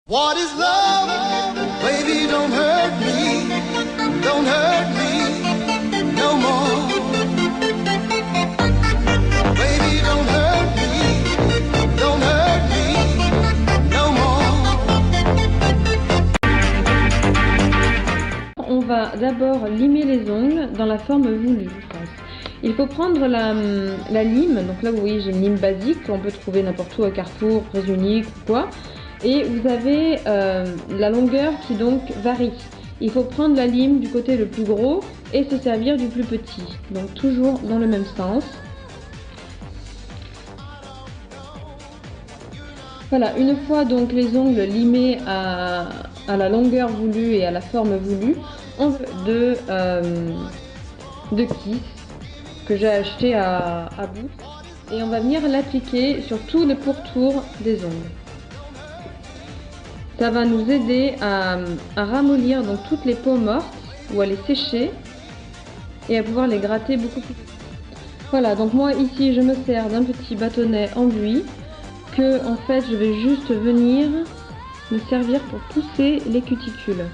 What is love? Baby, don't hurt me no more. Baby, don't hurt me no more. On va d'abord limer les ongles dans la forme voulue, je pense. Il faut prendre la lime, donc là vous voyez j'ai une lime basique qu'on peut trouver n'importe où à Carrefour, Presse Unique ou quoi. Et vous avez la longueur qui donc varie. Il faut prendre la lime du côté le plus gros et se servir du plus petit. Donc toujours dans le même sens. Voilà, une fois donc les ongles limés à la longueur voulue et à la forme voulue, on veut de kiss que j'ai acheté à Boots et on va venir l'appliquer sur tous les pourtours des ongles. Ça va nous aider à ramollir donc toutes les peaux mortes ou à les sécher et à pouvoir les gratter beaucoup plus. Voilà, donc moi ici je me sers d'un petit bâtonnet en buis que en fait je vais juste venir me servir pour pousser les cuticules.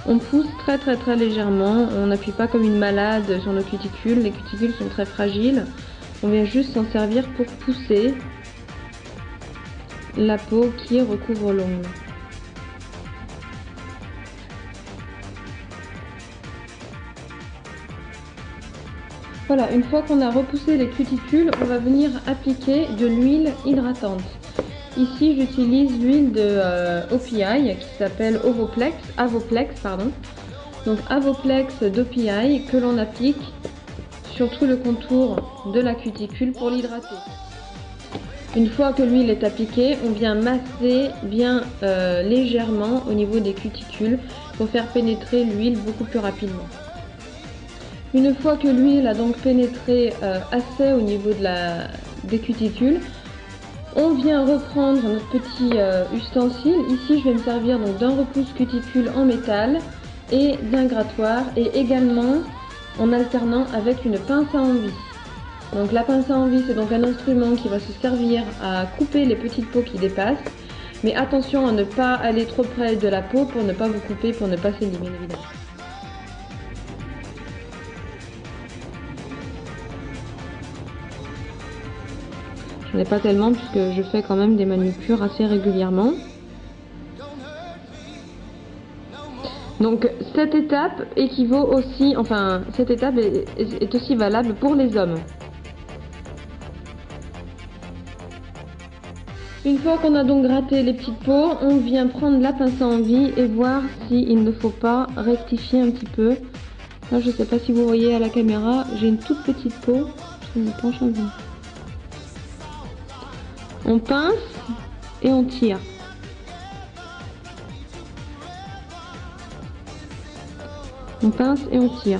On pousse très légèrement, on n'appuie pas comme une malade sur nos cuticules, les cuticules sont très fragiles. On vient juste s'en servir pour pousser la peau qui recouvre l'ongle. Voilà, une fois qu'on a repoussé les cuticules, on va venir appliquer de l'huile hydratante. Ici, j'utilise l'huile de OPI qui s'appelle Avoplex, pardon. Donc Avoplex d'OPI que l'on applique sur tout le contour de la cuticule pour l'hydrater. Une fois que l'huile est appliquée, on vient masser bien légèrement au niveau des cuticules pour faire pénétrer l'huile beaucoup plus rapidement. Une fois que l'huile a donc pénétré assez au niveau des cuticules, on vient reprendre notre petit ustensile. Ici, je vais me servir donc d'un repousse cuticule en métal et d'un grattoir et également en alternant avec une pince à envie. Donc la pince à envie, c'est donc un instrument qui va se servir à couper les petites peaux qui dépassent. Mais attention à ne pas aller trop près de la peau pour ne pas vous couper, pour ne pas saigner bien évidemment. J'en ai pas tellement puisque je fais quand même des manucures assez régulièrement. Donc cette étape équivaut aussi, enfin cette étape est aussi valable pour les hommes. Une fois qu'on a donc gratté les petites peaux, on vient prendre la pince à envie et voir s'il ne faut pas rectifier un petit peu. Là, je ne sais pas si vous voyez à la caméra, j'ai une toute petite peau, je me penche un peu. On pince et on tire. On pince et on tire.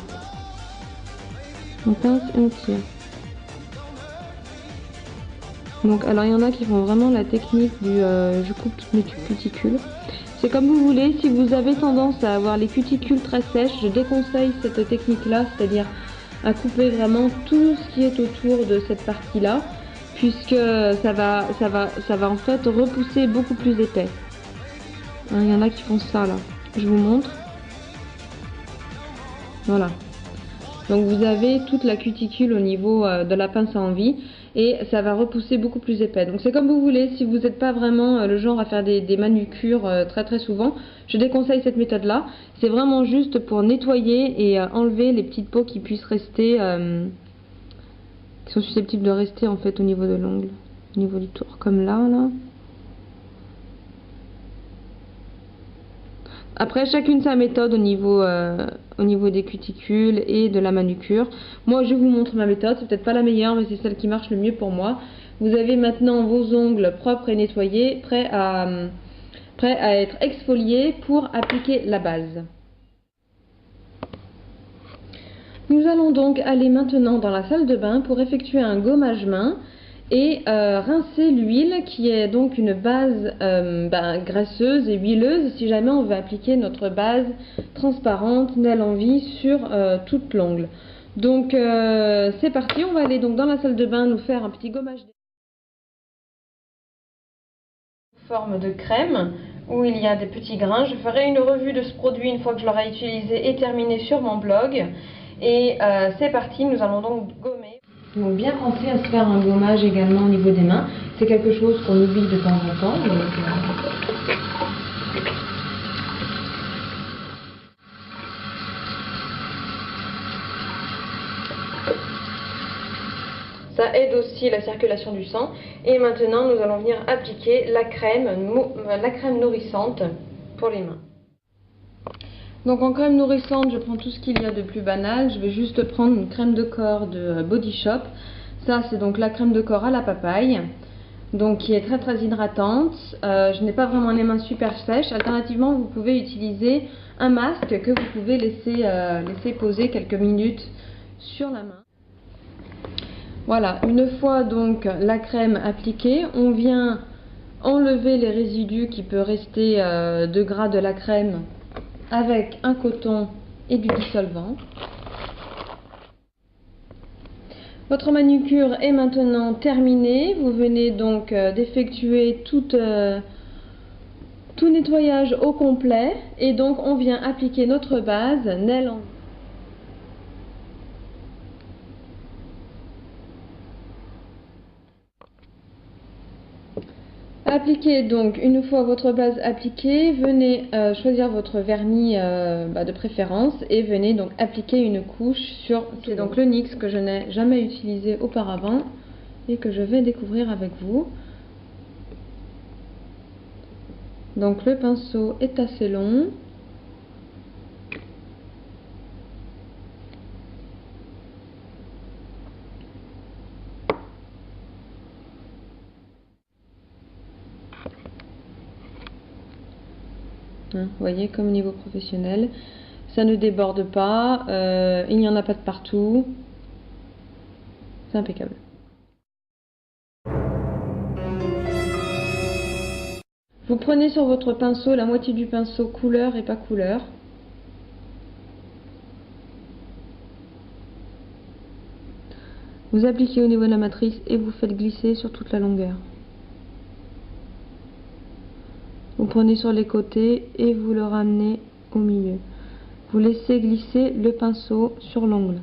On pince et on tire. Donc, alors il y en a qui font vraiment la technique du je coupe toutes mes cuticules. C'est comme vous voulez, si vous avez tendance à avoir les cuticules très sèches, je déconseille cette technique-là, c'est-à-dire à couper vraiment tout ce qui est autour de cette partie-là, puisque ça va en fait repousser beaucoup plus épais. Il y en a qui font ça là, je vous montre. Voilà. Donc vous avez toute la cuticule au niveau de la pince à envie et ça va repousser beaucoup plus épais. Donc c'est comme vous voulez, si vous n'êtes pas vraiment le genre à faire des manucures très souvent, je déconseille cette méthode là. C'est vraiment juste pour nettoyer et enlever les petites peaux qui puissent rester, qui sont susceptibles de rester en fait au niveau de l'ongle, au niveau du tour, comme là. Après, chacune sa méthode au niveau des cuticules et de la manucure. Moi, je vous montre ma méthode. C'est peut-être pas la meilleure, mais c'est celle qui marche le mieux pour moi. Vous avez maintenant vos ongles propres et nettoyés, prêts à être exfoliés pour appliquer la base. Nous allons donc aller maintenant dans la salle de bain pour effectuer un gommage main et rincer l'huile qui est donc une base graisseuse et huileuse si jamais on veut appliquer notre base transparente Nail Envie sur toute l'ongle. Donc c'est parti, on va aller donc dans la salle de bain nous faire un petit gommage. Forme de crème où il y a des petits grains. Je ferai une revue de ce produit une fois que je l'aurai utilisé et terminé sur mon blog. Et c'est parti, nous allons donc gommer. Donc bien penser à se faire un gommage également au niveau des mains. C'est quelque chose qu'on oublie de temps en temps. Ça aide aussi la circulation du sang. Et maintenant, nous allons venir appliquer la crème nourrissante pour les mains. Donc en crème nourrissante, je prends tout ce qu'il y a de plus banal. Je vais juste prendre une crème de corps de Body Shop. Ça, c'est donc la crème de corps à la papaye, donc qui est très très hydratante. Je n'ai pas vraiment les mains super sèches. Alternativement, vous pouvez utiliser un masque que vous pouvez laisser poser quelques minutes sur la main. Voilà, une fois donc la crème appliquée, on vient enlever les résidus qui peuvent rester de gras de la crème avec un coton et du dissolvant. Votre manucure est maintenant terminée. Vous venez donc d'effectuer tout nettoyage au complet et donc on vient appliquer notre base Nail On. Appliquez donc, une fois votre base appliquée, venez choisir votre vernis de préférence et venez donc appliquer une couche sur. C'est donc le NYX que je n'ai jamais utilisé auparavant et que je vais découvrir avec vous. Donc le pinceau est assez long. Vous voyez, comme au niveau professionnel, ça ne déborde pas, il n'y en a pas de partout, c'est impeccable. Vous prenez sur votre pinceau la moitié du pinceau couleur et pas couleur. Vous appliquez au niveau de la matrice et vous faites glisser sur toute la longueur. Vous prenez sur les côtés et vous le ramenez au milieu. Vous laissez glisser le pinceau sur l'ongle.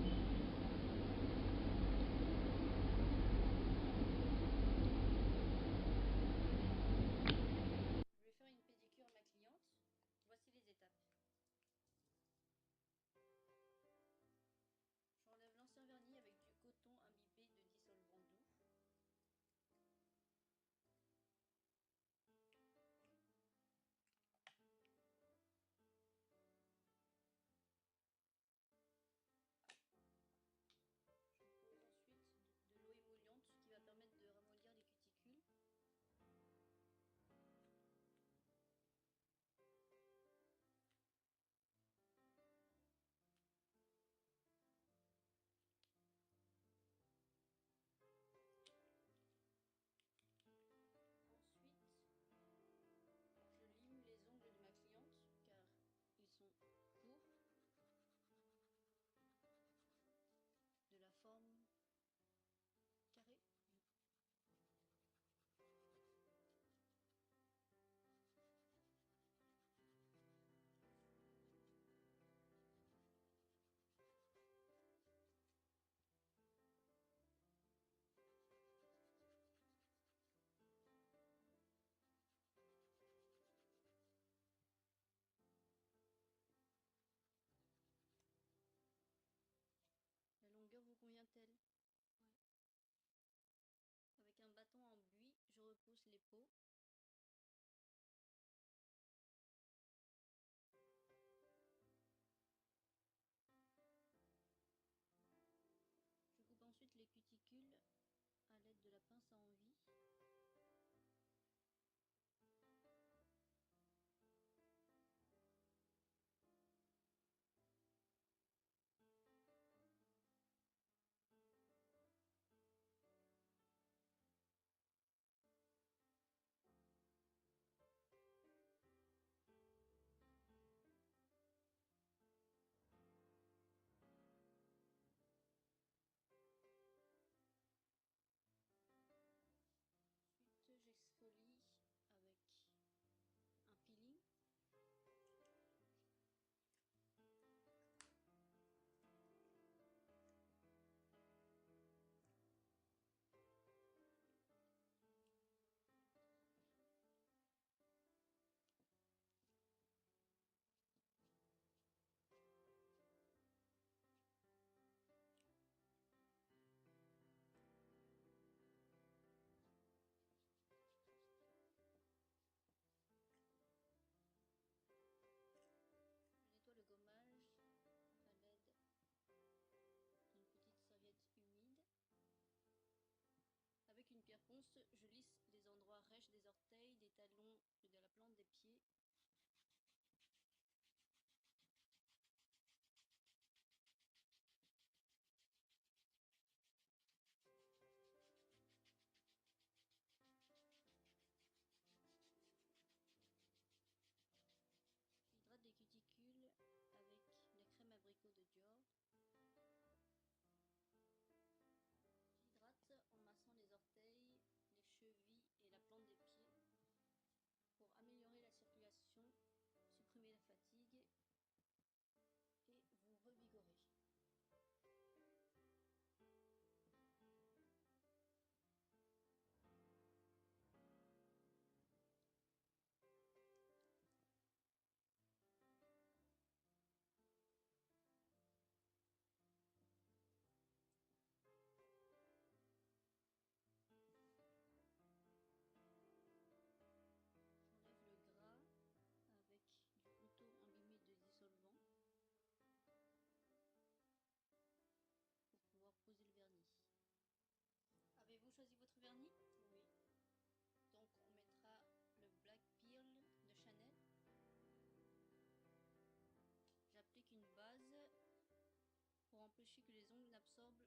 réfléchi que les ongles absorbent